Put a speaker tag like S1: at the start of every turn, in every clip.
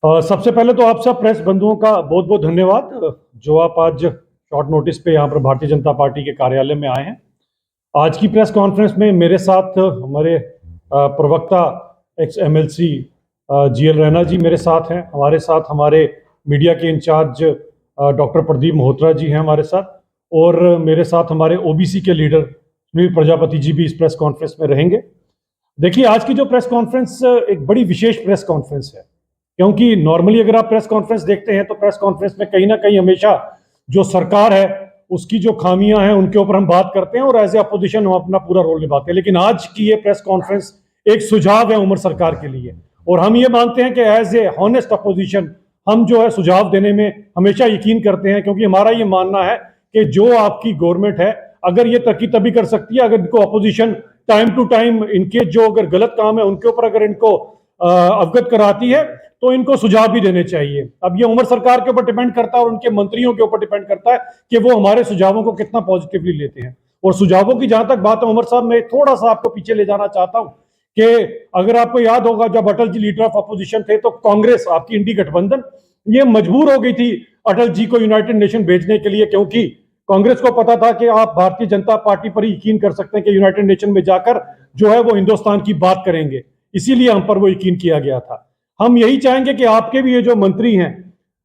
S1: सबसे पहले तो आप सब प्रेस बंधुओं का बहुत बहुत धन्यवाद जो आप आज शॉर्ट नोटिस पे यहाँ पर भारतीय जनता पार्टी के कार्यालय में आए हैं। आज की प्रेस कॉन्फ्रेंस में मेरे साथ हमारे प्रवक्ता एक्स एमएलसी जीएल रैना जी मेरे साथ हैं। हमारे साथ हमारे मीडिया के इंचार्ज डॉक्टर प्रदीप मल्होत्रा जी हैं हमारे साथ, और मेरे साथ हमारे ओबीसी के लीडर सुनील प्रजापति जी भी इस प्रेस कॉन्फ्रेंस में रहेंगे। देखिए, आज की जो प्रेस कॉन्फ्रेंस एक बड़ी विशेष प्रेस कॉन्फ्रेंस है, क्योंकि नॉर्मली अगर आप प्रेस कॉन्फ्रेंस देखते हैं तो प्रेस कॉन्फ्रेंस में कहीं ना कहीं हमेशा जो सरकार है उसकी जो खामियां हैं उनके ऊपर हम बात करते हैं और एज ए अपोजिशन हम अपना पूरा रोल निभाते हैं। लेकिन आज की ये प्रेस कॉन्फ्रेंस एक सुझाव है उमर सरकार के लिए, और हम ये मानते हैं कि एज ए हॉनेस्ट अपोजिशन हम जो है सुझाव देने में हमेशा यकीन करते हैं, क्योंकि हमारा ये मानना है कि जो आपकी गवर्नमेंट है अगर ये तरक्की तभी कर सकती है अगर इनको अपोजिशन टाइम टू टाइम इनके जो अगर गलत काम है उनके ऊपर अगर इनको अवगत कराती है तो इनको सुझाव भी देने चाहिए। अब ये उमर सरकार के ऊपर डिपेंड करता है और उनके मंत्रियों के ऊपर डिपेंड करता है कि वो हमारे सुझावों को कितना पॉजिटिवली लेते हैं। और सुझावों की जहां तक बात है उमर साहब, मैं थोड़ा सा आपको पीछे ले जाना चाहता हूं कि अगर आपको याद होगा जब Atal ji leader of opposition थे तो कांग्रेस आपकी इंडी गठबंधन ये मजबूर हो गई थी अटल जी को यूनाइटेड नेशन भेजने के लिए, क्योंकि कांग्रेस को पता था कि आप भारतीय जनता पार्टी पर ही यकीन कर सकते हैं कि यूनाइटेड नेशन में जाकर जो है वो हिंदुस्तान की बात करेंगे, इसीलिए हम पर वो यकीन किया गया था। हम यही चाहेंगे कि आपके भी ये जो मंत्री हैं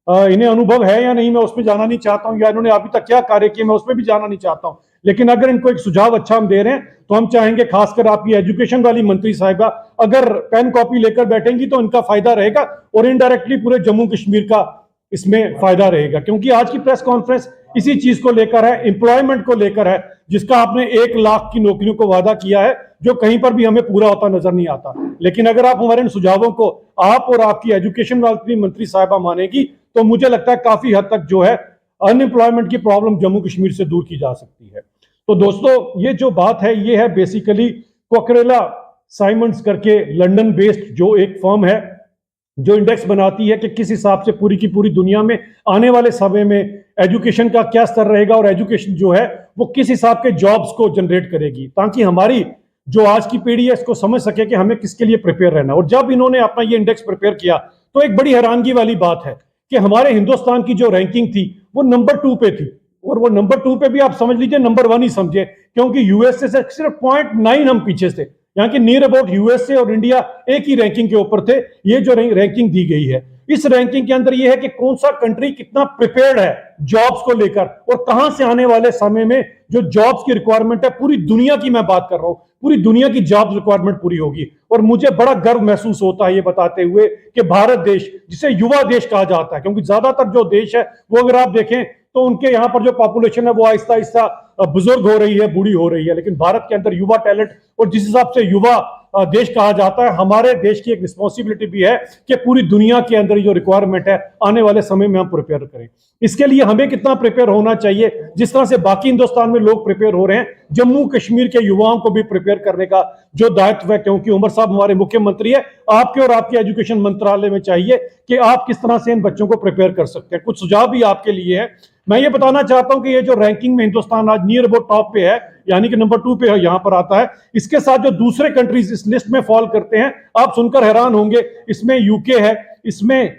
S1: इन्हें अनुभव है या नहीं मैं उस पर जाना नहीं चाहता हूं, या इन्होंने अभी तक क्या कार्य किए मैं उस पर भी जाना नहीं चाहता हूं, लेकिन अगर इनको एक सुझाव अच्छा हम दे रहे हैं तो हम चाहेंगे खासकर आपकी एजुकेशन वाली मंत्री साहिबा अगर पेन कॉपी लेकर बैठेंगी तो इनका फायदा रहेगा और इनडायरेक्टली पूरे जम्मू कश्मीर का इसमें फायदा रहेगा। क्योंकि आज की प्रेस कॉन्फ्रेंस इसी चीज को लेकर है, एम्प्लॉयमेंट को लेकर है, जिसका आपने 1 लाख की नौकरियों को वादा किया है जो कहीं पर भी हमें पूरा होता नजर नहीं आता। लेकिन अगर आप हमारे इन सुझावों को आप और आपकी एजुकेशन वाली मंत्री साहिबा मानेगी तो मुझे लगता है काफी हद तक जो है अनएम्प्लॉयमेंट की प्रॉब्लम जम्मू कश्मीर से दूर की जा सकती है। तो दोस्तों, ये जो बात है ये है बेसिकली कोकरेला साइमंड्स करके लंदन बेस्ड जो एक फर्म है जो इंडेक्स बनाती है कि किस हिसाब से पूरी की पूरी दुनिया में आने वाले समय में एजुकेशन का क्या स्तर रहेगा और एजुकेशन जो है वो किस हिसाब के जॉब्स को जनरेट करेगी, ताकि हमारी जो आज की पीढ़ी है इसको समझ सके कि हमें किसके लिए प्रिपेयर रहना। और जब इन्होंने अपना ये इंडेक्स प्रिपेयर किया तो एक बड़ी हैरानगी वाली बात है कि हमारे हिंदुस्तान की जो रैंकिंग थी वो नंबर 2 पे थी, और वो नंबर 2 पे भी आप समझ लीजिए नंबर 1 ही समझे, क्योंकि यूएसए से सिर्फ 0.9 हम पीछे थे। यहाँ के नियर अबाउट यूएसए और इंडिया एक ही रैंकिंग के ऊपर थे। ये जो रैंकिंग दी गई है इस रैंकिंग के अंदर ये है कि कौन सा कंट्री कितना प्रिपेयर्ड है जॉब्स को लेकर, और कहां से आने वाले समय में जो जॉब्स की रिक्वायरमेंट है पूरी दुनिया की मैं बात कर रहा हूं, पूरी दुनिया की जॉब्स रिक्वायरमेंट पूरी होगी। और मुझे बड़ा गर्व महसूस होता है ये बताते हुए कि भारत देश जिसे युवा देश कहा जाता है, क्योंकि ज्यादातर जो देश है वो अगर आप देखें तो उनके यहाँ पर जो पॉपुलेशन है वो आहिस्ता आहिस्ता बुजुर्ग हो रही है, बूढ़ी हो रही है, लेकिन भारत के अंदर युवा टैलेंट और जिस हिसाब से युवा देश कहा जाता है, हमारे देश की एक रिस्पॉन्सिबिलिटी भी है कि पूरी दुनिया के अंदर जो रिक्वायरमेंट है आने वाले समय में हम प्रिपेयर करें। इसके लिए हमें कितना प्रिपेयर होना चाहिए, जिस तरह से बाकी हिंदुस्तान में लोग प्रिपेयर हो रहे हैं जम्मू कश्मीर के युवाओं को भी प्रिपेयर करने का जो दायित्व है, क्योंकि उमर साहब हमारे मुख्यमंत्री है, आपके और आपके एजुकेशन मंत्रालय में चाहिए कि आप किस तरह से इन बच्चों को प्रिपेयर कर सकते हैं। कुछ सुझाव भी आपके लिए है। मैं ये बताना चाहता हूं कि ये जो रैंकिंग में हिंदुस्तान आज नियर अबाउट टॉप पे है, यानी कि नंबर 2 पे यहां पर आता है, इसके साथ जो दूसरे कंट्रीज इस लिस्ट में फॉल करते हैं आप सुनकर हैरान होंगे। इसमें यूके है, इसमें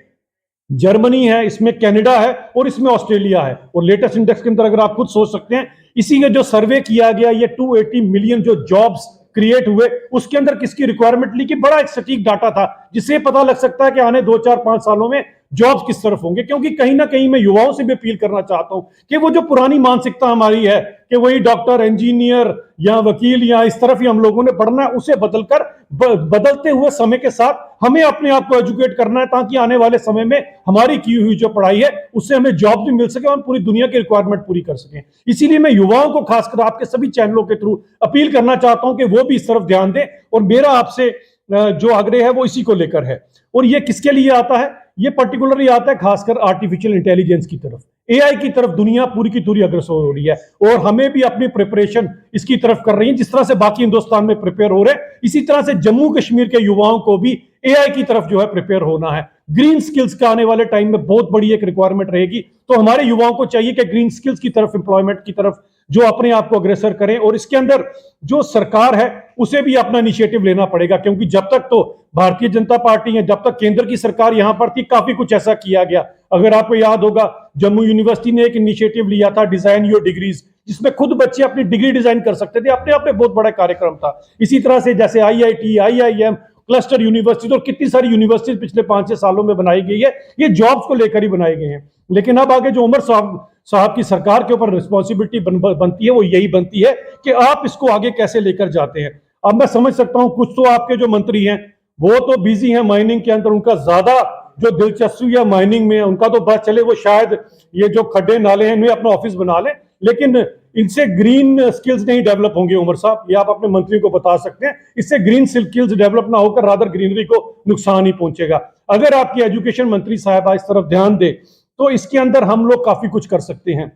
S1: जर्मनी है, इसमें कनाडा है और इसमें ऑस्ट्रेलिया है। और लेटेस्ट इंडेक्स के अंदर अगर आप खुद सोच सकते हैं, इसी का जो सर्वे किया गया ये 280 मिलियन जो जॉब्स क्रिएट हुए उसके अंदर किसकी रिक्वायरमेंट ली कि बड़ा एक सटीक डाटा था जिससे पता लग सकता है कि आने 2 4 5 सालों में जॉब्स किस तरफ होंगे। क्योंकि कहीं ना कहीं मैं युवाओं से भी अपील करना चाहता हूं कि वो जो पुरानी मानसिकता हमारी है कि वही डॉक्टर, इंजीनियर या वकील या इस तरफ ही हम लोगों ने पढ़ना है, उसे बदलकर बदलते हुए समय के साथ हमें अपने आप को एजुकेट करना है, ताकि आने वाले समय में हमारी की हुई जो पढ़ाई है उससे हमें जॉब भी मिल सके और हम पूरी दुनिया की रिक्वायरमेंट पूरी कर सकें। इसीलिए मैं युवाओं को खासकर आपके सभी चैनलों के थ्रू अपील करना चाहता हूं कि वो भी इस तरफ ध्यान दें, और मेरा आपसे जो आग्रह है वो इसी को लेकर है। और ये किसके लिए आता है? ये पर्टिकुलरली आता है खासकर आर्टिफिशियल इंटेलिजेंस की तरफ, एआई की तरफ दुनिया पूरी की पूरी अग्रसर हो रही है, और हमें भी अपनी प्रिपरेशन इसकी तरफ कर रही है। जिस तरह से बाकी हिंदुस्तान में प्रिपेयर हो रहे हैं, इसी तरह से जम्मू कश्मीर के युवाओं को भी एआई की तरफ जो है प्रिपेयर होना है। ग्रीन स्किल्स का आने वाले टाइम में बहुत बड़ी एक रिक्वायरमेंट रहेगी, तो हमारे युवाओं को चाहिए कि ग्रीन स्किल्स की तरफ, एम्प्लॉयमेंट की तरफ जो अपने आप को अग्रसर करें। और इसके अंदर जो सरकार है उसे भी अपना इनिशिएटिव लेना पड़ेगा, क्योंकि जब तक तो भारतीय जनता पार्टी है, जब तक केंद्र की सरकार यहां पर थी, काफी कुछ ऐसा किया गया। अगर आपको याद होगा, जम्मू यूनिवर्सिटी ने एक इनिशिएटिव लिया था, डिजाइन योर डिग्रीज, जिसमें खुद बच्चे अपनी डिग्री डिजाइन कर सकते थे। अपने आप में बहुत बड़ा कार्यक्रम था। इसी तरह से जैसे IIT, IIM, क्लस्टर यूनिवर्सिटी और कितनी सारी यूनिवर्सिटी पिछले 5-6 सालों में बनाई गई है, ये जॉब्स को लेकर ही बनाए गए हैं। लेकिन अब आगे जो उमर साहब की सरकार के ऊपर रिस्पॉन्सिबिलिटी बनती है, वो यही बनती है कि आप इसको आगे कैसे लेकर जाते हैं। अब मैं समझ सकता हूं कुछ तो आपके जो मंत्री हैं वो तो बिजी हैं माइनिंग के अंदर, उनका ज्यादा जो दिलचस्पी है माइनिंग में, उनका तो बस चले वो शायद ये जो खड्डे नाले हैं इनमें अपना ऑफिस बना लें, लेकिन इनसे ग्रीन स्किल्स नहीं डेवलप होंगे उमर साहब, ये आप अपने मंत्री को बता सकते हैं। इससे ग्रीन स्किल्स डेवलप ना होकर रादर ग्रीनरी को नुकसान ही पहुंचेगा। अगर आपकी एजुकेशन मंत्री साहब इस तरफ ध्यान दे तो इसके अंदर हम लोग काफी कुछ कर सकते हैं,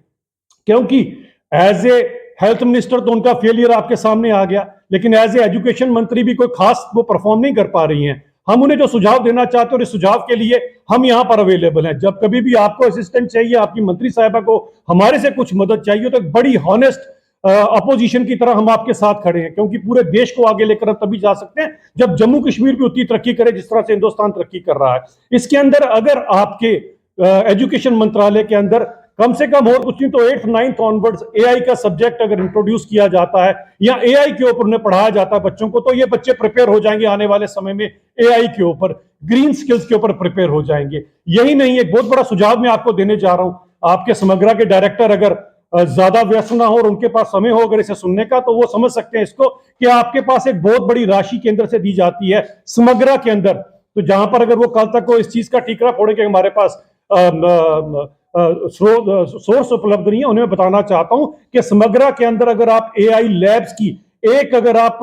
S1: क्योंकि एज ए हेल्थ मिनिस्टर तो उनका फेलियर आपके सामने आ गया, लेकिन एज ए एजुकेशन मंत्री भी कोई खास वो परफॉर्म नहीं कर पा रही हैं। हम उन्हें जो सुझाव देना चाहते हैं और इस सुझाव के लिए हम यहां पर अवेलेबल हैं। जब कभी भी आपको असिस्टेंट चाहिए, आपकी मंत्री साहिबा को हमारे से कुछ मदद चाहिए, तो एक बड़ी हॉनेस्ट अपोजिशन की तरह हम आपके साथ खड़े हैं, क्योंकि पूरे देश को आगे लेकर हम तभी जा सकते हैं जब जम्मू कश्मीर भी उतनी तरक्की करे जिस तरह से हिंदुस्तान तरक्की कर रहा है। इसके अंदर अगर आपके एजुकेशन मंत्रालय के अंदर कम से कम और कुछ नहीं तो 8th 9th ऑनवर्ड्स AI का सब्जेक्ट अगर इंट्रोड्यूस किया जाता है या AI के ऊपर उन्हें पढ़ाया जाता है बच्चों को, तो ये बच्चे प्रिपेयर हो जाएंगे आने वाले समय में AI के ऊपर, ग्रीन स्किल्स के ऊपर प्रिपेयर हो जाएंगे। यही नहीं, एक बहुत बड़ा सुझाव मैं आपको देने जा रहा हूं। आपके समग्रा के डायरेक्टर अगर ज्यादा व्यस्त ना हो और उनके पास समय हो अगर इसे सुनने का, तो वो समझ सकते हैं इसको कि आपके पास एक बहुत बड़ी राशि केंद्र से दी जाती है समग्रा के अंदर। तो जहां पर अगर वो कल तक को इस चीज का ठीकरा फोड़े कि हमारे पास सोर्स उपलब्ध नहीं है, उन्हें बताना चाहता हूं कि समग्रा के अंदर अगर आप AI लैब्स की एक अगर आप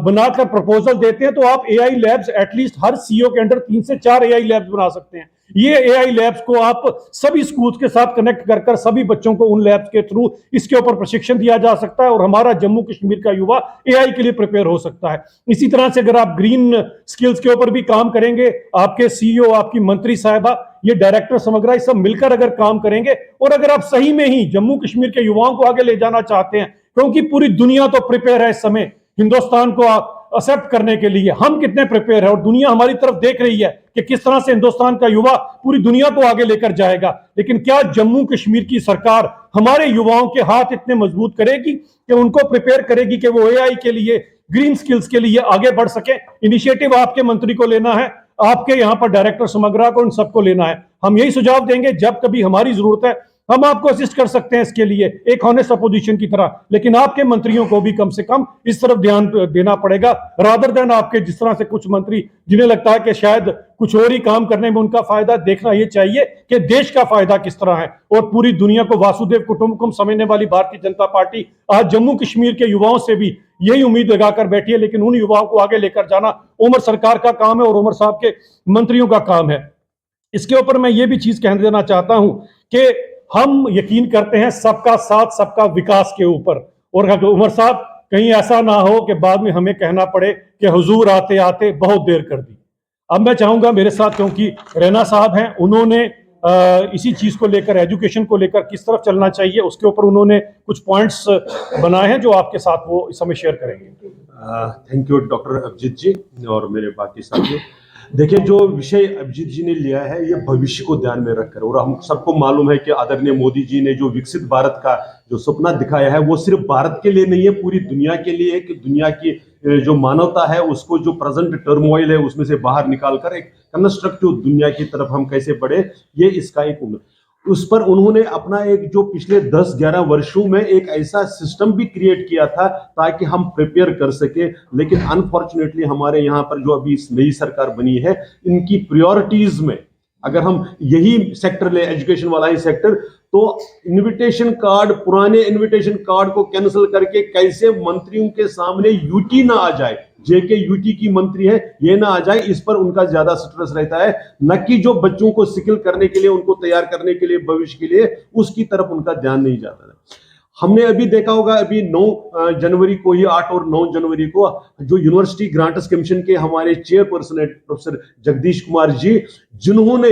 S1: बनाकर प्रपोजल देते हैं, तो आप AI लैब्स एटलीस्ट हर CEO के अंदर 3 से 4 AI लैब्स बना सकते हैं। ये AI लैब्स को आप सभी स्कूल्स के साथ कनेक्ट कर सभी बच्चों को उन लैब्स के थ्रू इसके ऊपर प्रशिक्षण दिया जा सकता है और हमारा जम्मू कश्मीर का युवा AI के लिए प्रिपेयर हो सकता है। इसी तरह से अगर आप ग्रीन स्किल्स के ऊपर भी काम करेंगे, आपके CEO, आपकी मंत्री साहिबा, ये डायरेक्टर समग्रा, सब मिलकर अगर काम करेंगे, और अगर आप सही में ही जम्मू कश्मीर के युवाओं को आगे ले जाना चाहते हैं, क्योंकि पूरी दुनिया तो प्रिपेयर है इस समय हिंदुस्तान को एक्सेप्ट करने के लिए, हम कितने प्रिपेयर है और दुनिया हमारी तरफ देख रही है कि किस तरह से हिंदुस्तान का युवा पूरी दुनिया को आगे लेकर जाएगा। लेकिन क्या जम्मू कश्मीर की सरकार हमारे युवाओं के हाथ इतने मजबूत करेगी कि उनको प्रिपेयर करेगी कि वो AI के लिए, ग्रीन स्किल्स के लिए आगे बढ़ सके? इनिशिएटिव आपके मंत्री को लेना है, आपके यहाँ पर डायरेक्टर समग्रा को, उन सबको लेना है। हम यही सुझाव देंगे, जब कभी हमारी जरूरत है हम आपको असिस्ट कर सकते हैं इसके लिए एक हॉनेस्ट अपोजिशन की तरह, लेकिन आपके मंत्रियों को भी कम से कम इस तरफ ध्यान देना पड़ेगा, रादर देन आपके जिस तरह से कुछ मंत्री जिन्हें लगता है कि शायद कुछ और ही काम करने में उनका फायदा, देखना यह चाहिए कि देश का फायदा किस तरह है। और पूरी दुनिया को वासुदेव कुटुंबकम समझने वाली भारतीय जनता पार्टी आज जम्मू कश्मीर के युवाओं से भी यही उम्मीद लगाकर बैठी है, लेकिन उन युवाओं को आगे लेकर जाना उमर सरकार का काम है और उमर साहब के मंत्रियों का काम है। इसके ऊपर मैं ये भी चीज कह देना चाहता हूं कि हम यकीन करते हैं सबका साथ सबका विकास के ऊपर, और उमर साहब कहीं ऐसा ना हो कि बाद में हमें कहना पड़े कि हुजूर आते आते बहुत देर कर दी। अब मैं चाहूंगा मेरे साथ, क्योंकि रैना साहब हैं, उन्होंने इसी चीज को लेकर, एजुकेशन को लेकर किस तरफ चलना चाहिए, उसके ऊपर उन्होंने कुछ पॉइंट्स बनाए हैं जो आपके साथ वो इस समय शेयर करेंगे।
S2: थैंक यू डॉक्टर अभिजीत जी और मेरे बाकी साथियों। देखिए, जो विषय अभिजीत जी ने लिया है ये भविष्य को ध्यान में रखकर, और हम सबको मालूम है कि आदरणीय मोदी जी ने जो विकसित भारत का जो सपना दिखाया है वो सिर्फ भारत के लिए नहीं है, पूरी दुनिया के लिए है, कि दुनिया की जो मानवता है उसको जो प्रेजेंट टर्मोइल है उसमें से बाहर निकालकर एक कंस्ट्रक्टिव दुनिया की तरफ हम कैसे बढ़े, ये इसका एक उस पर उन्होंने अपना एक जो पिछले 10-11 वर्षों में एक ऐसा सिस्टम भी क्रिएट किया था ताकि हम प्रिपेयर कर सके। लेकिन अनफॉर्चुनेटली हमारे यहाँ पर जो अभी नई सरकार बनी है, इनकी प्रायोरिटीज में अगर हम यही सेक्टर ले, एजुकेशन वाला ही सेक्टर, तो इनविटेशन कार्ड, पुराने इनविटेशन कार्ड को कैंसिल करके कैसे मंत्रियों के सामने यूटी ना आ जाए, जेके यूटी की मंत्री है ये ना आ जाए, इस पर उनका ज्यादा स्ट्रेस रहता है, न कि जो बच्चों को स्किल करने के लिए, उनको तैयार करने के लिए, भविष्य के लिए, उसकी तरफ उनका ध्यान नहीं जाता है। हमने अभी देखा होगा, अभी 9 जनवरी को ही, 8 और 9 जनवरी को जो यूनिवर्सिटी ग्रांट्स कमीशन के हमारे चेयरपर्सन है प्रोफेसर जगदीश कुमार जी, जिन्होंने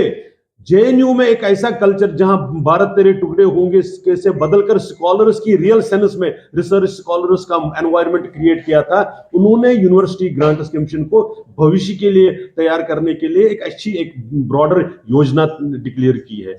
S2: जेएनयू में एक ऐसा कल्चर जहां भारत तेरे टुकड़े होंगे कैसे बदलकर स्कॉलर्स की रियल सेंस में रिसर्च स्कॉलर्स का एनवायरनमेंट क्रिएट किया था। उन्होंने यूनिवर्सिटी ग्रांट्स कमीशन को भविष्य के लिए तैयार करने के लिए एक अच्छी एक ब्रॉडर योजना डिक्लेयर की है।